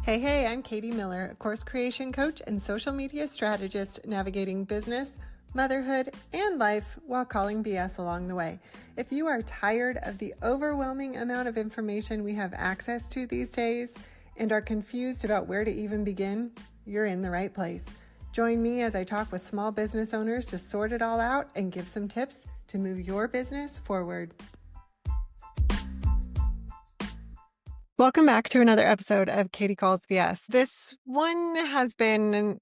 Hey, I'm Katie Miller, a course creation coach and social media strategist navigating business, motherhood, and life while calling BS along the way. If you are tired of the overwhelming amount of information we have access to these days and are confused about where to even begin, you're in the right place. Join me as I talk with small business owners to sort it all out and give some tips to move your business forward. Welcome back to another episode of Katie Calls BS. This one has been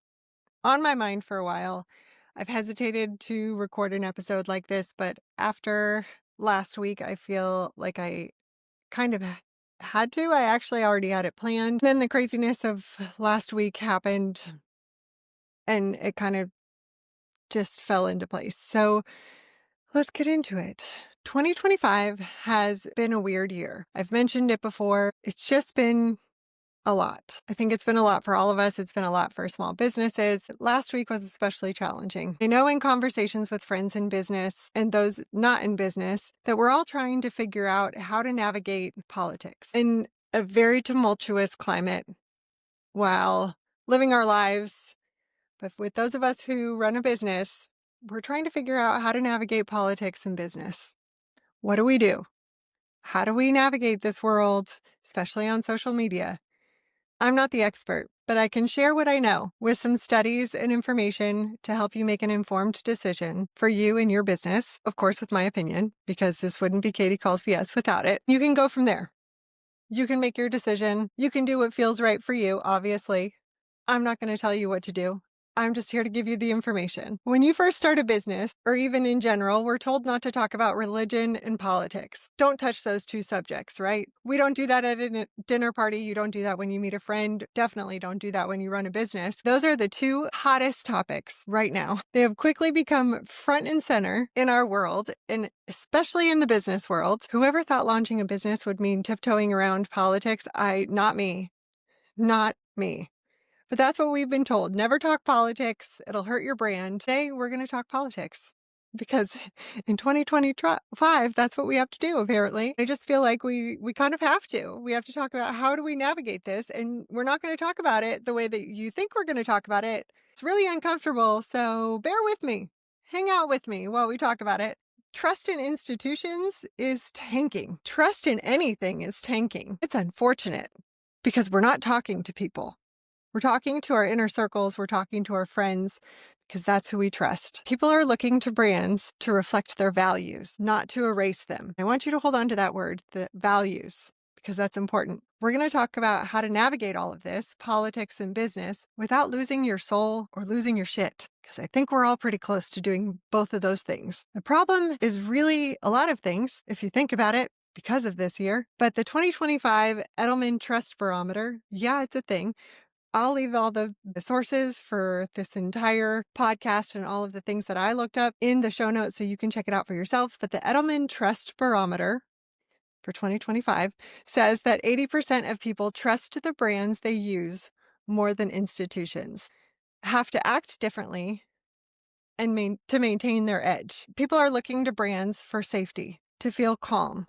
on my mind for a while. I've hesitated to record an episode like this, but after last week, I feel like I kind of had to. I actually already had it planned. Then the craziness of last week happened and it kind of just fell into place. So let's get into it. 2025 has been a weird year. I've mentioned it before. It's just been a lot. I think it's been a lot for all of us. It's been a lot for small businesses. Last week was especially challenging. I know in conversations with friends in business and those not in business that we're all trying to figure out how to navigate politics in a very tumultuous climate while living our lives. But with those of us who run a business, we're trying to figure out how to navigate politics and business. What do we do? How do we navigate this world, especially on social media? I'm not the expert, but I can share what I know with some studies and information to help you make an informed decision for you and your business. Of course, with my opinion, because this wouldn't be Katie Calls BS without it. You can go from there. You can make your decision. You can do what feels right for you, obviously. I'm not going to tell you what to do. I'm just here to give you the information. When you first start a business, or even in general, we're told not to talk about religion and politics. Don't touch those two subjects, right? We don't do that at a dinner party. You don't do that when you meet a friend. Definitely don't do that when you run a business. Those are the two hottest topics right now. They have quickly become front and center in our world, and especially in the business world. Whoever thought launching a business would mean tiptoeing around politics? Not me. Not me. But that's what we've been told. Never talk politics. It'll hurt your brand. Today, we're going to talk politics because in 2025, that's what we have to do, apparently. I just feel like we kind of have to. We have to talk about how do we navigate this, and we're not going to talk about it the way that you think we're going to talk about it. It's really uncomfortable, so bear with me. Hang out with me while we talk about it. Trust in institutions is tanking. Trust in anything is tanking. It's unfortunate because we're not talking to people. We're talking to our inner circles. We're talking to our friends because that's who we trust. People are looking to brands to reflect their values, not to erase them. I want you to hold on to that word, the values, because that's important. We're going to talk about how to navigate all of this, politics and business, without losing your soul or losing your shit, because I think we're all pretty close to doing both of those things. The problem is really a lot of things, if you think about it, because of this year. But the 2025 Edelman Trust Barometer, yeah, it's a thing. I'll leave all the sources for this entire podcast and all of the things that I looked up in the show notes so you can check it out for yourself. But the Edelman Trust Barometer for 2025 says that 80% of people trust the brands they use more than institutions, have to act differently and to maintain their edge. People are looking to brands for safety, to feel calm,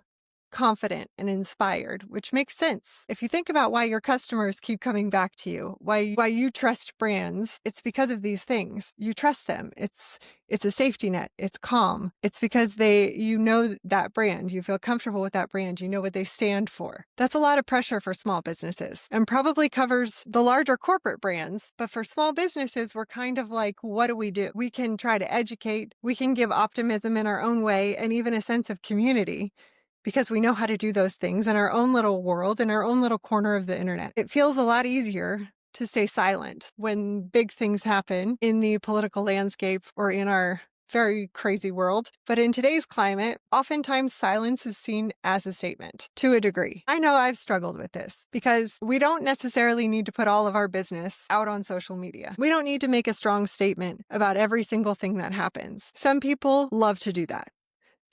confident, and inspired, which makes sense. If you think about why your customers keep coming back to you, why you trust brands, it's because of these things. You trust them. It's a safety net. It's calm. It's because you know that brand. You feel comfortable with that brand. You know what they stand for. That's a lot of pressure for small businesses and probably covers the larger corporate brands. But for small businesses, we're kind of like, what do? We can try to educate. We can give optimism in our own way and even a sense of community, because we know how to do those things in our own little world, in our own little corner of the internet. It feels a lot easier to stay silent when big things happen in the political landscape or in our very crazy world. But in today's climate, oftentimes silence is seen as a statement to a degree. I know I've struggled with this because we don't necessarily need to put all of our business out on social media. We don't need to make a strong statement about every single thing that happens. Some people love to do that.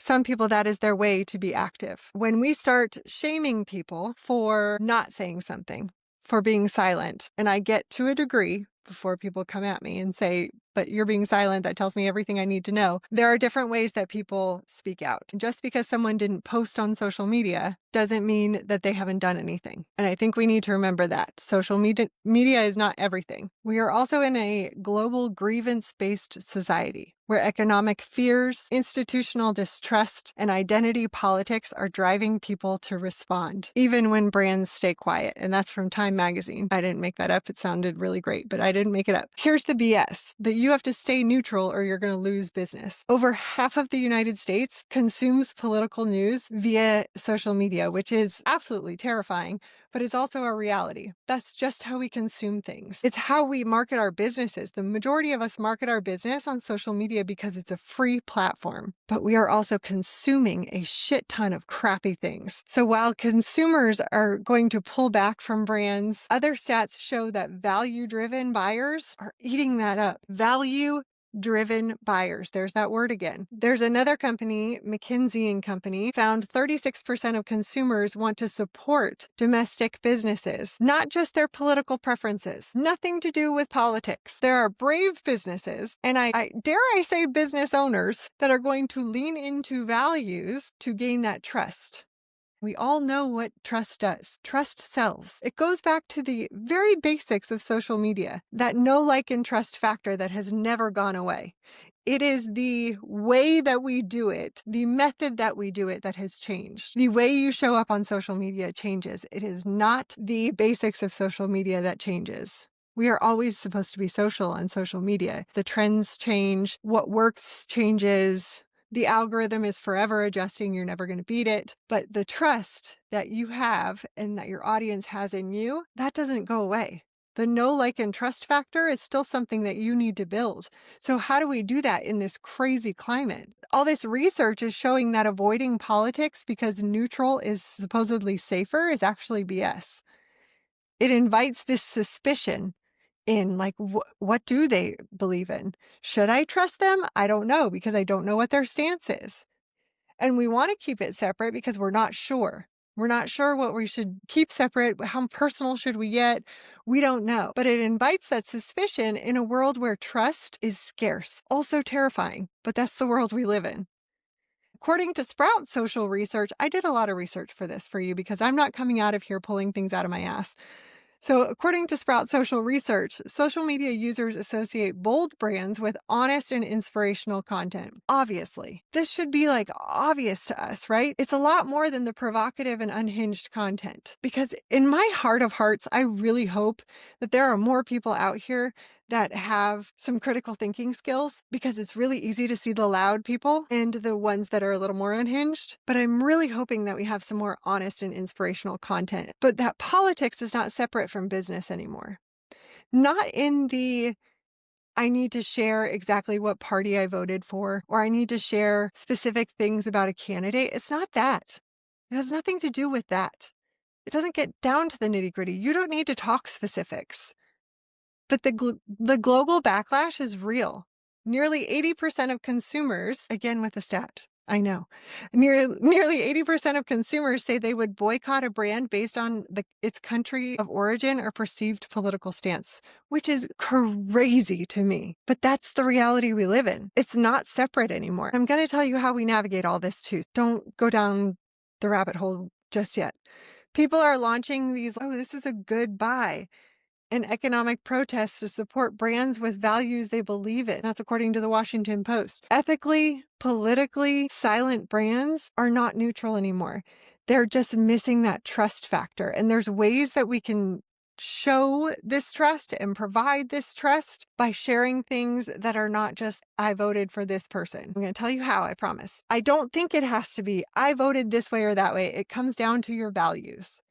Some people, that is their way to be active. When we start shaming people for not saying something, for being silent, and I get to a degree before people come at me and say, but you're being silent. That tells me everything I need to know. There are different ways that people speak out. Just because someone didn't post on social media doesn't mean that they haven't done anything. And I think we need to remember that. Social media is not everything. We are also in a global grievance-based society where economic fears, institutional distrust, and identity politics are driving people to respond, even when brands stay quiet. And that's from Time magazine. I didn't make that up. It sounded really great, but I didn't make it up. Here's the BS that you have to stay neutral or you're going to lose business. Over half of the United States consumes political news via social media, which is absolutely terrifying, but it's also a reality. That's just how we consume things. It's how we market our businesses. The majority of us market our business on social media because it's a free platform, but we are also consuming a shit ton of crappy things. So while consumers are going to pull back from brands, other stats show that value-driven buyers are eating that up. Value-driven buyers. There's that word again. There's another company, McKinsey & Company, found 36% of consumers want to support domestic businesses, not just their political preferences. Nothing to do with politics. There are brave businesses, and I dare I say business owners, that are going to lean into values to gain that trust. We all know what trust does. Trust sells. It goes back to the very basics of social media, that know, like, and trust factor that has never gone away. It is the way that we do it, the method that we do it that has changed. The way you show up on social media changes. It is not the basics of social media that changes. We are always supposed to be social on social media. The trends change. What works changes. The algorithm is forever adjusting. You're never going to beat it. But the trust that you have and that your audience has in you, that doesn't go away. The know, like, and trust factor is still something that you need to build. So how do we do that in this crazy climate? All this research is showing that avoiding politics because neutral is supposedly safer is actually BS. It invites this suspicion in, like, what do they believe in? Should I trust them? I don't know, because I don't know what their stance is. And we want to keep it separate because we're not sure. We're not sure what we should keep separate. How personal should we get? We don't know. But it invites that suspicion in a world where trust is scarce. Also terrifying, but that's the world we live in. According to Sprout Social Research, I did a lot of research for this for you because I'm not coming out of here pulling things out of my ass. So according to Sprout Social Research, social media users associate bold brands with honest and inspirational content. Obviously, this should be, like, obvious to us, right? It's a lot more than the provocative and unhinged content. Because in my heart of hearts, I really hope that there are more people out here that have some critical thinking skills, because it's really easy to see the loud people and the ones that are a little more unhinged. But I'm really hoping that we have some more honest and inspirational content, but that politics is not separate from business anymore. Not in the I need to share exactly what party I voted for, or I need to share specific things about a candidate. It's not that. It has nothing to do with that. It doesn't get down to the nitty gritty. You don't need to talk specifics. But the global backlash is real. Nearly 80% of consumers, again with the stat, I know, nearly 80% of consumers say they would boycott a brand based on its country of origin or perceived political stance, which is crazy to me. But that's the reality we live in. It's not separate anymore. I'm going to tell you how we navigate all this too. Don't go down the rabbit hole just yet. People are launching these, oh, this is a good buy, and economic protests to support brands with values they believe in. That's according to the Washington Post. Ethically, politically silent brands are not neutral anymore. They're just missing that trust factor. And there's ways that we can show this trust and provide this trust by sharing things that are not just, I voted for this person. I'm going to tell you how, I promise. I don't think it has to be, I voted this way or that way. It comes down to your values.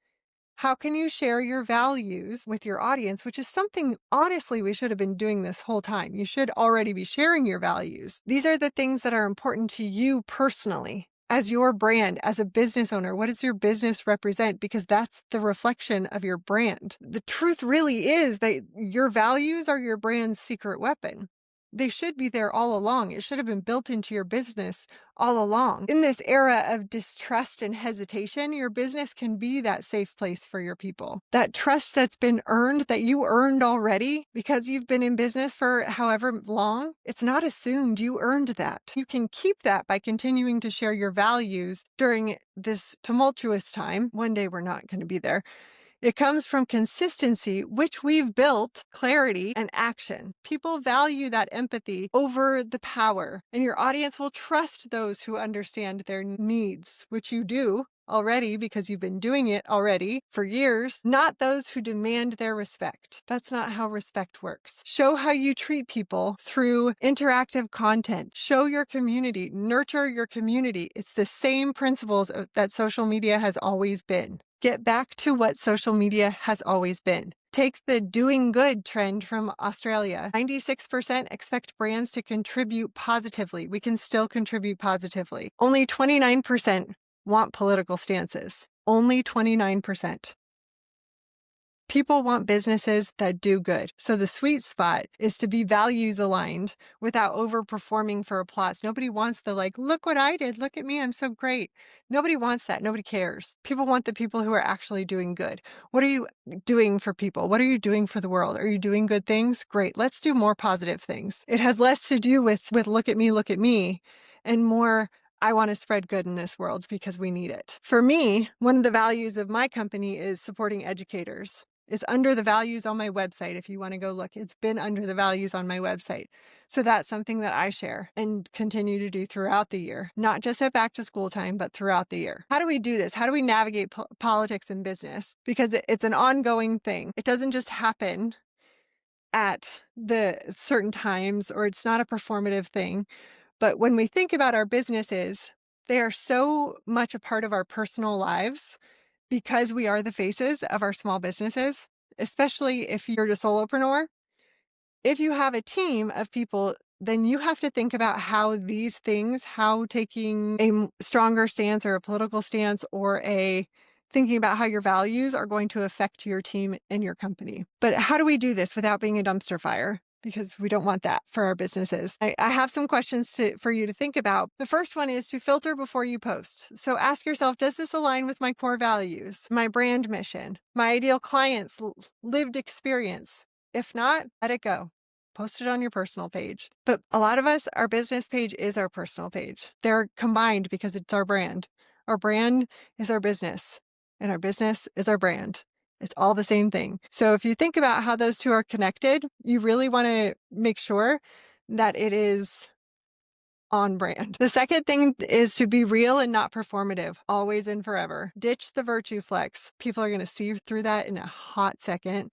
How can you share your values with your audience, which is something, honestly, we should have been doing this whole time. You should already be sharing your values. These are the things that are important to you personally, as your brand, as a business owner. What does your business represent? Because that's the reflection of your brand. The truth really is that your values are your brand's secret weapon. They should be there all along. It should have been built into your business all along. In this era of distrust and hesitation, your business can be that safe place for your people. That trust that's been earned, that you earned already because you've been in business for however long, it's not assumed. You earned that. You can keep that by continuing to share your values during this tumultuous time. One day we're not going to be there. It comes from consistency, which we've built, clarity, and action. People value that empathy over the power, and your audience will trust those who understand their needs, which you do already because you've been doing it already for years, not those who demand their respect. That's not how respect works. Show how you treat people through interactive content. Show your community, nurture your community. It's the same principles that social media has always been. Get back to what social media has always been. Take the doing good trend from Australia. 96% expect brands to contribute positively. We can still contribute positively. Only 29% want political stances. Only 29%. People want businesses that do good. So the sweet spot is to be values aligned without overperforming for applause. Nobody wants the look what I did. Look at me. I'm so great. Nobody wants that. Nobody cares. People want the people who are actually doing good. What are you doing for people? What are you doing for the world? Are you doing good things? Great. Let's do more positive things. It has less to do with look at me, and more I want to spread good in this world because we need it. For me, one of the values of my company is supporting educators. It's under the values on my website. If you want to go look, it's been under the values on my website. So that's something that I share and continue to do throughout the year, not just at back to school time, but throughout the year. How do we do this? How do we navigate politics and business? Because it's an ongoing thing. It doesn't just happen at the certain times, or it's not a performative thing. But when we think about our businesses, they are so much a part of our personal lives because we are the faces of our small businesses, especially if you're a solopreneur. If you have a team of people, then you have to think about how these things, how taking a stronger stance or a political stance or thinking about how your values are going to affect your team and your company. But how do we do this without being a dumpster fire? Because we don't want that for our businesses. I have some questions for you to think about. The first one is to filter before you post. So ask yourself, does this align with my core values, my brand mission, my ideal clients' lived experience? If not, let it go. Post it on your personal page. But a lot of us, our business page is our personal page. They're combined because it's our brand. Our brand is our business, and our business is our brand. It's all the same thing. So if you think about how those two are connected, you really want to make sure that it is on brand. The second thing is to be real and not performative, always and forever. Ditch the virtue flex. People are going to see through that in a hot second.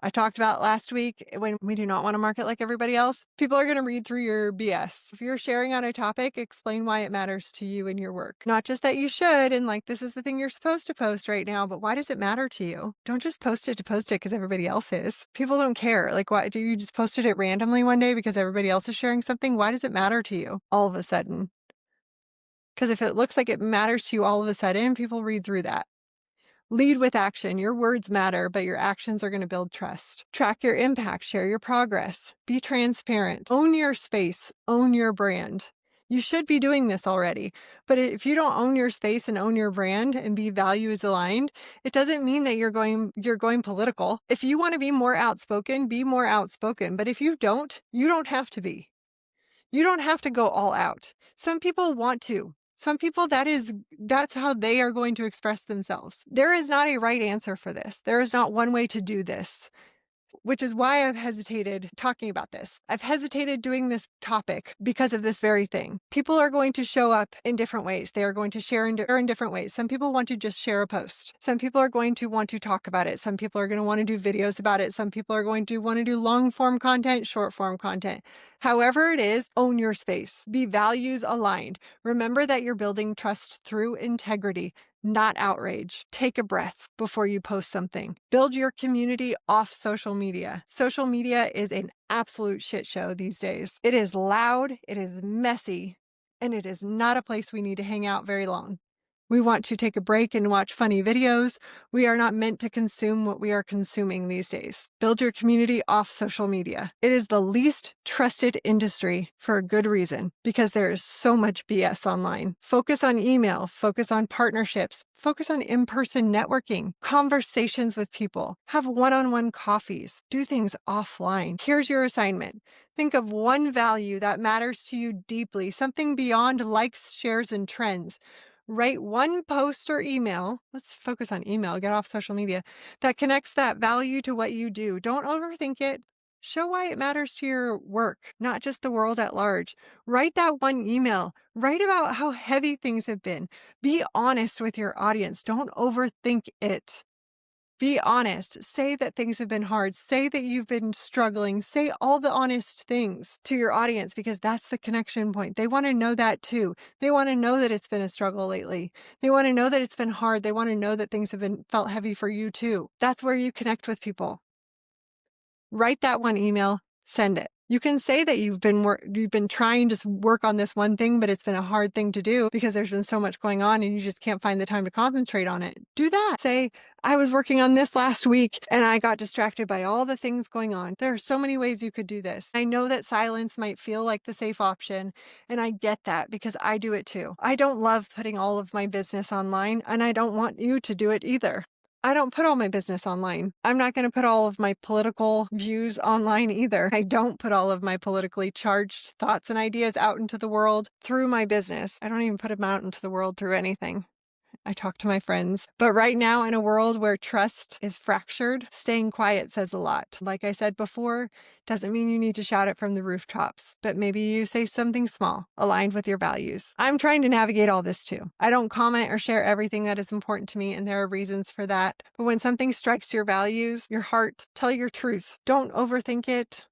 I talked about last week when we do not want to market like everybody else. People are going to read through your BS. If you're sharing on a topic, explain why it matters to you and your work. Not just that you should and this is the thing you're supposed to post right now, but why does it matter to you? Don't just post it to post it because everybody else is. People don't care. Why do you just posted it randomly one day because everybody else is sharing something? Why does it matter to you all of a sudden? Because if it looks like it matters to you all of a sudden, people read through that. Lead with action. Your words matter, but your actions are going to build trust. Track your impact, share your progress, be transparent, own your space, own your brand. You should be doing this already, but if you don't own your space and own your brand and be values aligned, it doesn't mean that you're going political. If you want to be more outspoken, be more outspoken. But if you don't have to be. You don't have to go all out. Some people want to. Some people, that's how they are going to express themselves. There is not a right answer for this. There is not one way to do this, which is why I've hesitated talking about this. I've hesitated doing this topic because of this very thing. People are going to show up in different ways. They are going to share in different ways. Some people want to just share a post. Some people are going to want to talk about it. Some people are going to want to do videos about it. Some people are going to want to do long form content, short form content. However it is, own your space. Be values aligned. Remember that you're building trust through integrity, not outrage. Take a breath before you post something. Build your community off social media. Social media is an absolute shit show these days. It is loud, it is messy, and it is not a place we need to hang out very long. We want to take a break and watch funny videos. We are not meant to consume what we are consuming these days. Build your community off social media. It is the least trusted industry for a good reason, because there is so much BS online. Focus on email, focus on partnerships, focus on in-person networking, conversations with people, have one-on-one coffees, do things offline. Here's your assignment. Think of one value that matters to you deeply, something beyond likes, shares, and trends. Write one post or email, let's focus on email, get off social media, that connects that value to what you do. Don't overthink it. Show why it matters to your work, not just the world at large. Write that one email. Write about how heavy things have been. Be honest with your audience. Don't overthink it. Be honest. Say that things have been hard. Say that you've been struggling. Say all the honest things to your audience, because that's the connection point. They want to know that too. They want to know that it's been a struggle lately. They want to know that it's been hard. They want to know that things have been felt heavy for you too. That's where you connect with people. Write that one email, send it. You can say that you've been trying to work on this one thing, but it's been a hard thing to do because there's been so much going on and you just can't find the time to concentrate on it. Do that. Say, I was working on this last week and I got distracted by all the things going on. There are so many ways you could do this. I know that silence might feel like the safe option, and I get that because I do it too. I don't love putting all of my business online, and I don't want you to do it either. I don't put all my business online. I'm not going to put all of my political views online either. I don't put all of my politically charged thoughts and ideas out into the world through my business. I don't even put them out into the world through anything. I talk to my friends. But right now, in a world where trust is fractured, staying quiet says a lot. Like I said before, doesn't mean you need to shout it from the rooftops, but maybe you say something small, aligned with your values. I'm trying to navigate all this too. I don't comment or share everything that is important to me, and there are reasons for that. But when something strikes your values, your heart, tell your truth. Don't overthink it.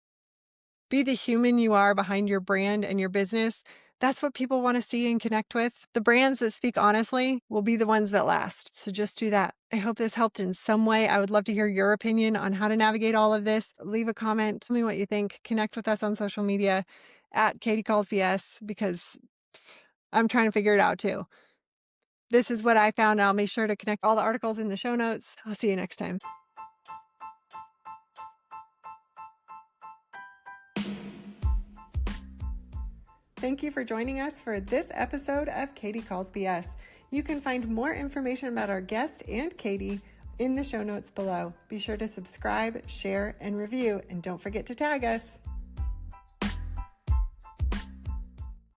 Be the human you are behind your brand and your business. That's what people want to see and connect with. The brands that speak honestly will be the ones that last. So just do that. I hope this helped in some way. I would love to hear your opinion on how to navigate all of this. Leave a comment. Tell me what you think. Connect with us on social media at Katie Calls VS, because I'm trying to figure it out too. This is what I found. I'll make sure to connect all the articles in the show notes. I'll see you next time. Thank you for joining us for this episode of Katie Calls BS. You can find more information about our guest and Katie in the show notes below. Be sure to subscribe, share, and review, and don't forget to tag us.